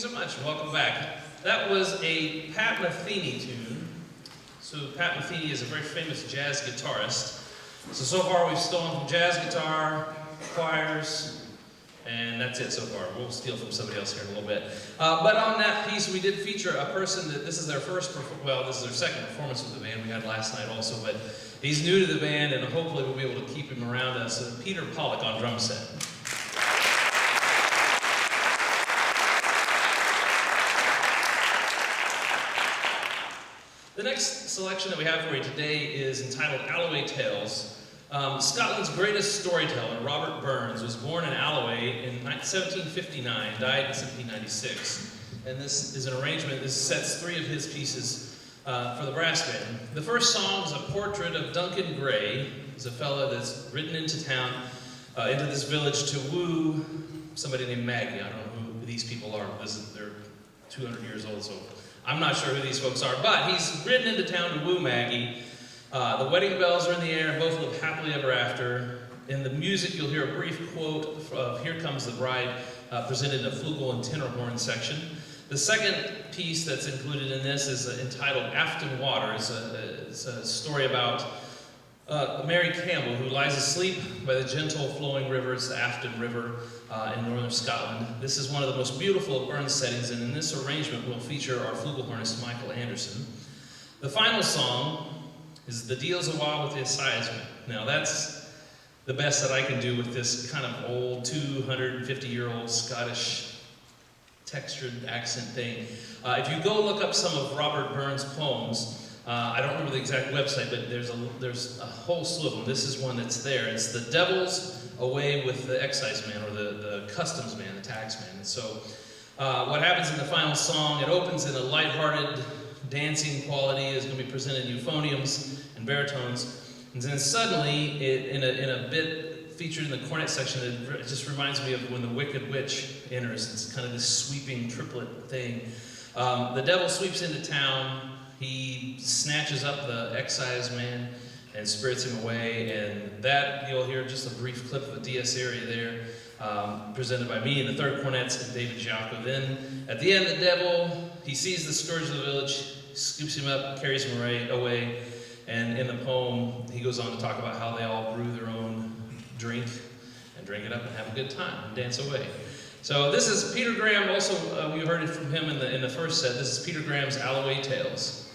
so much. Welcome back. That was a Pat Metheny tune. So Pat Metheny is a very famous jazz guitarist. So far we've stolen from jazz guitar, choirs, and that's it so far. We'll steal from somebody else here in a little bit. But on that piece, we did feature a person that this is their second performance with the band. We had last night also, but he's new to the band, and hopefully we'll be able to keep him around us. Peter Pollock on drum set. The next selection that we have for you today is entitled Alloway Tales. Scotland's greatest storyteller, Robert Burns, was born in Alloway in 1759, died in 1796. And this is an arrangement, this sets three of his pieces for the brass band. The first song is a portrait of Duncan Gray. He's a fellow that's ridden into town, into this village to woo somebody named Maggie. I don't know who these people are. They're 200 years old, so I'm not sure who these folks are, but he's ridden into town to woo Maggie. The wedding bells are in the air, both live happily ever after. In the music, you'll hear a brief quote of Here Comes the Bride, presented in a flugel and tenor horn section. The second piece that's included in this is entitled Afton Water. It's a story about Mary Campbell, who lies asleep by the gentle flowing river. It's the Afton River in northern Scotland. This is one of the most beautiful of Burns settings, and in this arrangement we'll feature our flugelhornist Michael Anderson. The final song is The Deal's a While with the Exciseman. Now that's the best that I can do with this kind of old 250-year-old Scottish textured accent thing. If you go look up some of Robert Burns' poems, I don't remember the exact website, but there's a whole slew of them. This is one that's there. It's The Devil's Away with the Exciseman, or the customs man, the tax man. And so what happens in the final song, it opens in a lighthearted dancing quality. Is going to be presented in euphoniums and baritones. And then suddenly, in a bit featured in the cornet section, it just reminds me of when the Wicked Witch enters. It's kind of this sweeping triplet thing. The devil sweeps into town. He snatches up the exciseman and spirits him away, and that, you'll hear just a brief clip of a dies area there, presented by me, and the third cornet's and David Giaco. Then, at the end, the devil, he sees the scourge of the village, scoops him up, carries him away, and in the poem, he goes on to talk about how they all brew their own drink, and drink it up and have a good time, and dance away. So this is Peter Graham, also, we heard it from him in the first set. This is Peter Graham's Alloway Tales.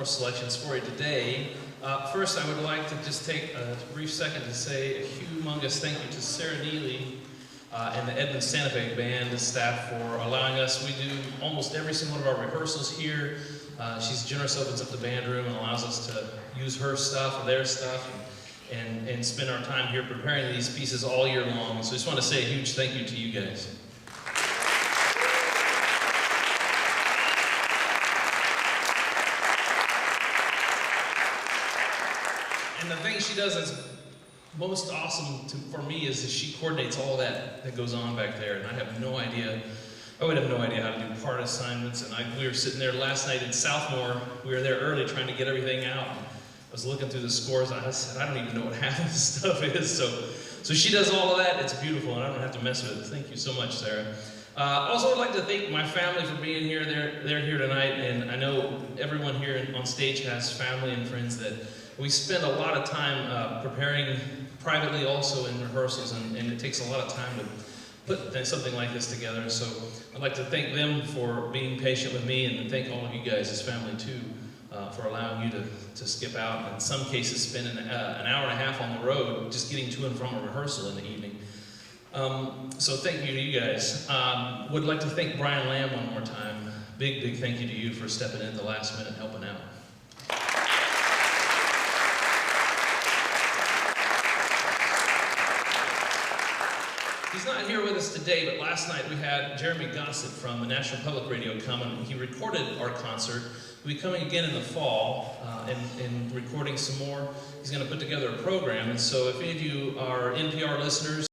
wonderful selections for you today. First, I would like to just take a brief second to say a humongous thank you to Sarah Neely and the Edmond Santa Fe Band staff for allowing us. We do almost every single one of our rehearsals here. She's generous, opens up the band room and allows us to use her stuff or their stuff and spend our time here preparing these pieces all year long. So I just want to say a huge thank you to you guys. And the thing she does that's most awesome for me is that she coordinates all that goes on back there, and I have no idea. I would have no idea how to do part assignments, and we were sitting there last night in Southmore. We were there early trying to get everything out. And I was looking through the scores, and I said, I don't even know what half of this stuff is. So she does all of that. It's beautiful, and I don't have to mess with it. Thank you so much, Sarah. Also, I'd like to thank my family for being here. They're here tonight, and I know everyone here on stage has family and friends that we spend a lot of time preparing privately also in rehearsals, and it takes a lot of time to put something like this together. So I'd like to thank them for being patient with me, and thank all of you guys as family too for allowing you to skip out, and in some cases spend an hour and a half on the road just getting to and from a rehearsal in the evening. So thank you to you guys. Would like to thank Brian Lamb one more time. Big thank you to you for stepping in at the last minute and helping out. He's not here with us today, but last night we had Jeremy Gossett from the National Public Radio come, and he recorded our concert. He'll be coming again in the fall and recording some more. He's going to put together a program, and so if any of you are NPR listeners,